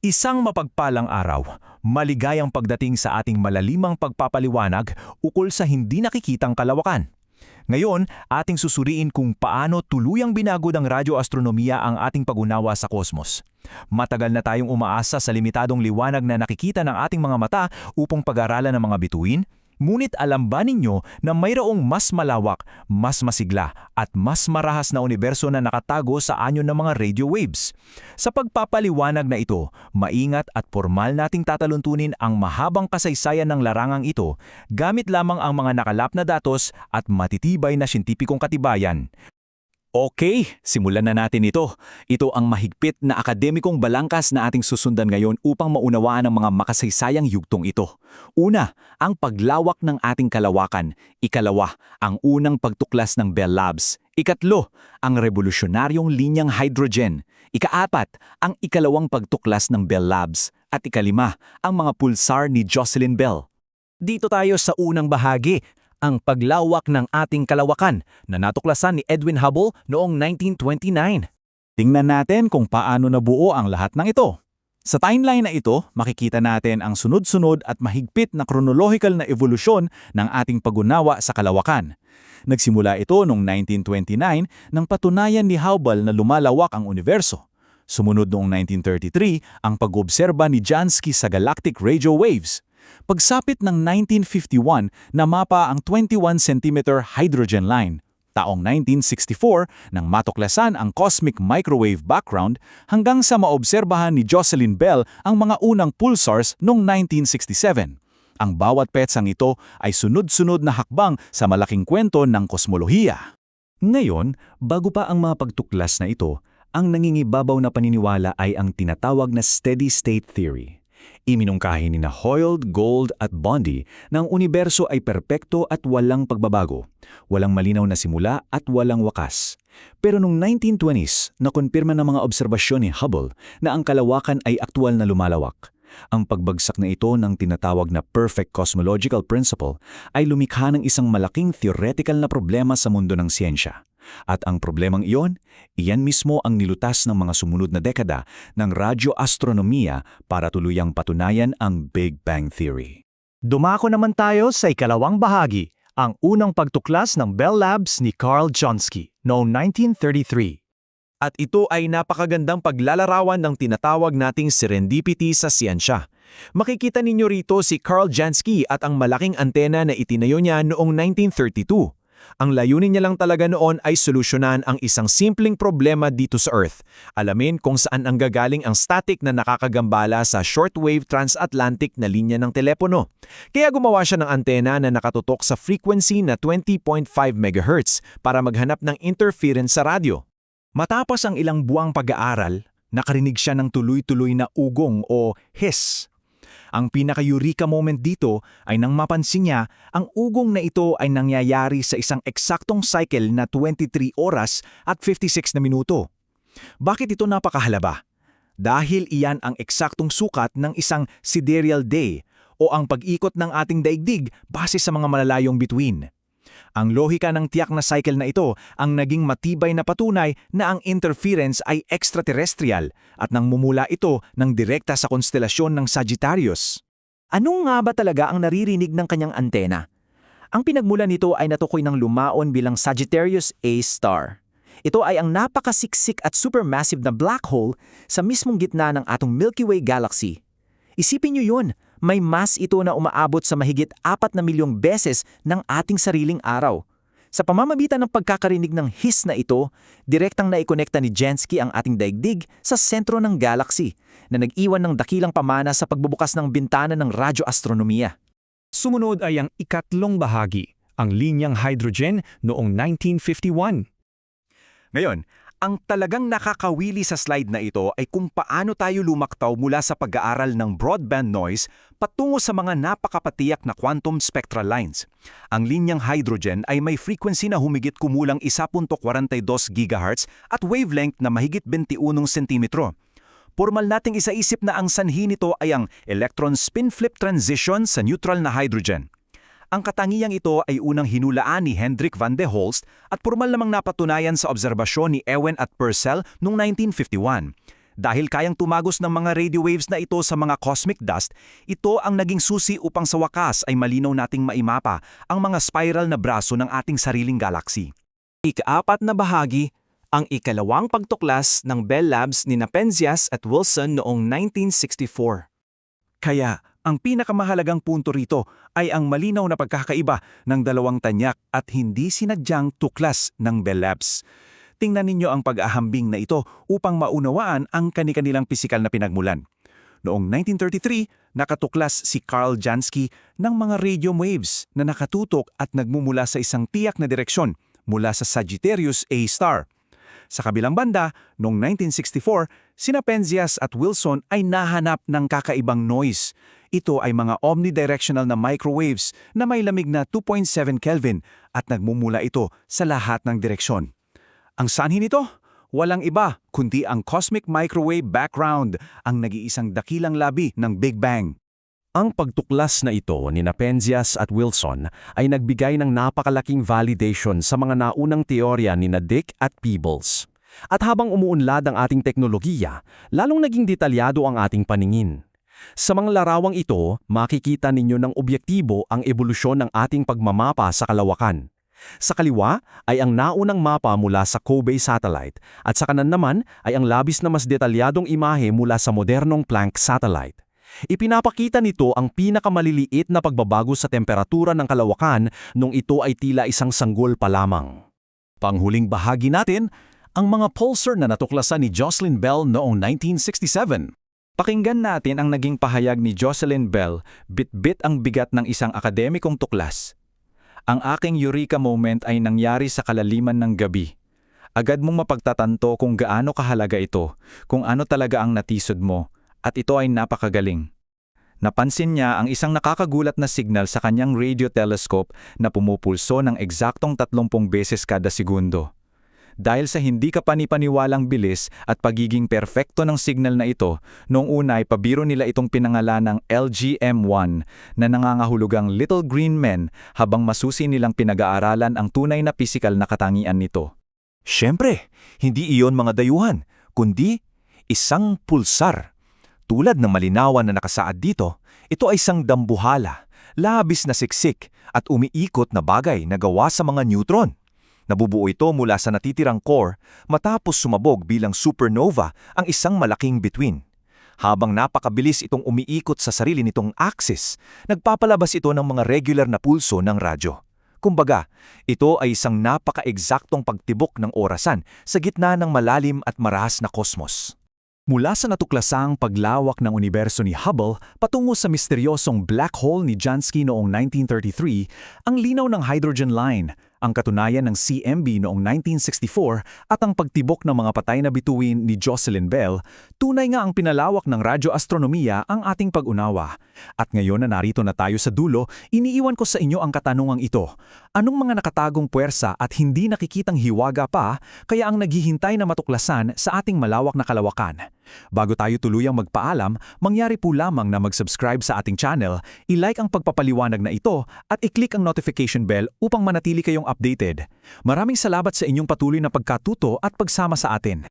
Isang mapagpalang araw, maligayang pagdating sa ating malalimang pagpapaliwanag ukol sa hindi nakikitang kalawakan. Ngayon, ating susuriin kung paano tuluyang binago ng radyoastronomiya ang ating pag-unawa sa kosmos. Matagal na tayong umaasa sa limitadong liwanag na nakikita ng ating mga mata upang pag-aralan ng mga bituin. Ngunit alam ba ninyo na mayroong mas malawak, mas masigla at mas marahas na universo na nakatago sa anyo ng mga radio waves? Sa pagpapaliwanag na ito, maingat at formal nating tataluntunin ang mahabang kasaysayan ng larangang ito gamit lamang ang mga nakalap na datos at matitibay na siyentipikong katibayan. Okay, simulan na natin ito. Ito ang mahigpit na akademikong balangkas na ating susundan ngayon upang maunawaan ang mga makasaysayang yugtong ito. Una, ang paglawak ng ating kalawakan. Ikalawa, ang unang pagtuklas ng Bell Labs. Ikatlo, ang revolusyonaryong linyang hydrogen. Ikaapat, ang ikalawang pagtuklas ng Bell Labs. At ikalima, ang mga pulsar ni Jocelyn Bell. Dito tayo sa unang bahagi, ang paglawak ng ating kalawakan na natuklasan ni Edwin Hubble noong 1929. Tingnan natin kung paano nabuo ang lahat ng ito. Sa timeline na ito, makikita natin ang sunod-sunod at mahigpit na chronological na evolusyon ng ating pag-unawa sa kalawakan. Nagsimula ito noong 1929 nang patunayan ni Hubble na lumalawak ang universo. Sumunod noong 1933 ang pag-obserba ni Jansky sa galactic radio waves. Pagsapit ng 1951, namapa ang 21 cm hydrogen line. Taong 1964, nang matuklasan ang cosmic microwave background hanggang sa maobserbahan ni Jocelyn Bell ang mga unang pulsars noong 1967. Ang bawat petsang ito ay sunod-sunod na hakbang sa malaking kwento ng kosmolohiya. Ngayon, bago pa ang mga pagtuklas na ito, ang nangingibabaw na paniniwala ay ang tinatawag na steady-state theory. Iminungkahi ni Hoyle, Gould at Bondi na ang universo ay perpekto at walang pagbabago, walang malinaw na simula at walang wakas. Pero noong 1920s, nakonpirma ng mga obserbasyon ni Hubble na ang kalawakan ay aktwal na lumalawak. Ang pagbagsak na ito ng tinatawag na perfect cosmological principle ay lumikha ng isang malaking theoretical na problema sa mundo ng siyensya. At ang problemang iyon mismo ang nilutas ng mga sumunod na dekada ng radyoastronomiya para tuluyang patunayan ang Big Bang Theory. Dumako naman tayo sa ikalawang bahagi, ang unang pagtuklas ng Bell Labs ni Carl Jansky noong 1933. At ito ay napakagandang paglalarawan ng tinatawag nating serendipity sa siyensya. Makikita ninyo rito si Carl Jansky at ang malaking antena na itinayo niya noong 1932. Ang layunin niya lang talaga noon ay solusyonan ang isang simpleng problema dito sa Earth. Alamin kung saan ang gagaling ang static na nakakagambala sa shortwave transatlantic na linya ng telepono. Kaya gumawa siya ng antena na nakatutok sa frequency na 20.5 MHz para maghanap ng interference sa radyo. Matapos ang ilang buwang pag-aaral, nakarinig siya ng tuloy-tuloy na ugong o hiss. Ang pinaka-eureka moment dito ay nang mapansin niya ang ugong na ito ay nangyayari sa isang eksaktong cycle na 23 oras at 56 na minuto. Bakit ito napakahalaba? Dahil iyan ang eksaktong sukat ng isang sidereal day o ang pag-ikot ng ating daigdig base sa mga malalayong bituin. Ang lohika ng tiyak na cycle na ito ang naging matibay na patunay na ang interference ay extraterrestrial at nang mumula ito ng direkta sa konstelasyon ng Sagittarius. Ano nga ba talaga ang naririnig ng kanyang antena? Ang pinagmulan nito ay natukoy ng lumaon bilang Sagittarius A star. Ito ay ang napakasiksik at supermassive na black hole sa mismong gitna ng atong Milky Way galaxy. Isipin niyo yun, may mass ito na umaabot sa mahigit 4 na milyong beses ng ating sariling araw. Sa pamamagitan ng pagkakarinig ng hiss na ito, direktang naikonekta ni Jansky ang ating daigdig sa sentro ng galaxy na nag-iwan ng dakilang pamana sa pagbubukas ng bintana ng radyoastronomiya. Sumunod ay ang ikatlong bahagi, ang linyang hydrogen noong 1951. Ngayon, ang talagang nakakawili sa slide na ito ay kung paano tayo lumaktaw mula sa pag-aaral ng broadband noise patungo sa mga napakapatiyak na quantum spectral lines. Ang linyang hydrogen ay may frequency na humigit kumulang 1.42 GHz at wavelength na mahigit 21 cm. Formal nating isaisip na ang sanhi nito ay ang electron spin-flip transition sa neutral na hydrogen. Ang katangiyang ito ay unang hinulaan ni Hendrik van de Holst at formal namang napatunayan sa obserbasyon ni Ewen at Purcell noong 1951. Dahil kayang tumagos ng mga radio waves na ito sa mga cosmic dust, ito ang naging susi upang sa wakas ay malinaw nating maimapa ang mga spiral na braso ng ating sariling galaxy. Ika-4 na bahagi, ang ikalawang pagtuklas ng Bell Labs ni Penzias at Wilson noong 1964. Kaya, ang pinakamahalagang punto rito ay ang malinaw na pagkakaiba ng dalawang tanyak at hindi sinadyang tuklas ng Bell Labs. Tingnan ninyo ang pag-ahambing na ito upang maunawaan ang kani-kanilang pisikal na pinagmulan. Noong 1933, nakatuklas si Carl Jansky ng mga radio waves na nakatutok at nagmumula sa isang tiyak na direksyon mula sa Sagittarius A star. Sa kabilang banda, noong 1964, sina Penzias at Wilson ay nahanap ng kakaibang noise. Ito ay mga omnidirectional na microwaves na may lamig na 2.7 Kelvin at nagmumula ito sa lahat ng direksyon. Ang sanhi nito? Walang iba kundi ang cosmic microwave background, ang nag-iisang dakilang labi ng Big Bang. Ang pagtuklas na ito ni Penzias at Wilson ay nagbigay ng napakalaking validation sa mga naunang teorya ni Dick at Peebles. At habang umuunlad ang ating teknolohiya, lalong naging detalyado ang ating paningin. Sa mga larawang ito, makikita ninyo ng objektibo ang ebolusyon ng ating pagmamapa sa kalawakan. Sa kaliwa ay ang naunang mapa mula sa Kobe satellite at sa kanan naman ay ang labis na mas detalyadong imahe mula sa modernong Planck satellite. Ipinapakita nito ang pinakamaliliit na pagbabago sa temperatura ng kalawakan nung ito ay tila isang sanggol pa lamang. Panghuling bahagi natin, ang mga pulsar na natuklasan ni Jocelyn Bell noong 1967. Pakinggan natin ang naging pahayag ni Jocelyn Bell, bit-bit ang bigat ng isang akademikong tuklas. Ang aking eureka moment ay nangyari sa kalaliman ng gabi. Agad mong mapagtatanto kung gaano kahalaga ito, kung ano talaga ang natisod mo, at ito ay napakagaling. Napansin niya ang isang nakakagulat na signal sa kanyang radio telescope na pumupulso ng eksaktong 30 beses kada segundo. Dahil sa hindi kapanipaniwalang bilis at pagiging perpekto ng signal na ito, noong una ay pabiro nila itong pinangalan ng LGM-1 na nangangahulugang Little Green Men habang masusi nilang pinag-aaralan ang tunay na pisikal na katangian nito. Siyempre, hindi iyon mga dayuhan, kundi isang pulsar. Tulad ng malinawan na nakasaad dito, ito ay isang dambuhala, labis na siksik at umiikot na bagay na gawa sa mga neutron. Nabubuo ito mula sa natitirang core matapos sumabog bilang supernova ang isang malaking bituin. Habang napakabilis itong umiikot sa sarili nitong axis, nagpapalabas ito ng mga regular na pulso ng radyo. Kumbaga, ito ay isang napaka-eksaktong pagtibok ng orasan sa gitna ng malalim at marahas na kosmos. Mula sa natuklasang paglawak ng universo ni Hubble patungo sa misteryosong black hole ni Jansky noong 1933, ang linaw ng hydrogen line, ang katunayan ng CMB noong 1964 at ang pagtibok ng mga patay na bituin ni Jocelyn Bell, tunay nga ang pinalawak ng radyoastronomiya ang ating pag-unawa. At ngayon na narito na tayo sa dulo, iniiwan ko sa inyo ang katanungang ito. Anong mga nakatagong puwersa at hindi nakikitang hiwaga pa kaya ang naghihintay na matuklasan sa ating malawak na kalawakan? Bago tayo tuluyang magpaalam, mangyari po lamang na mag-subscribe sa ating channel, i-like ang pagpapaliwanag na ito at i-click ang notification bell upang manatili kayong updated. Maraming salamat sa inyong patuloy na pagkatuto at pagsama sa atin.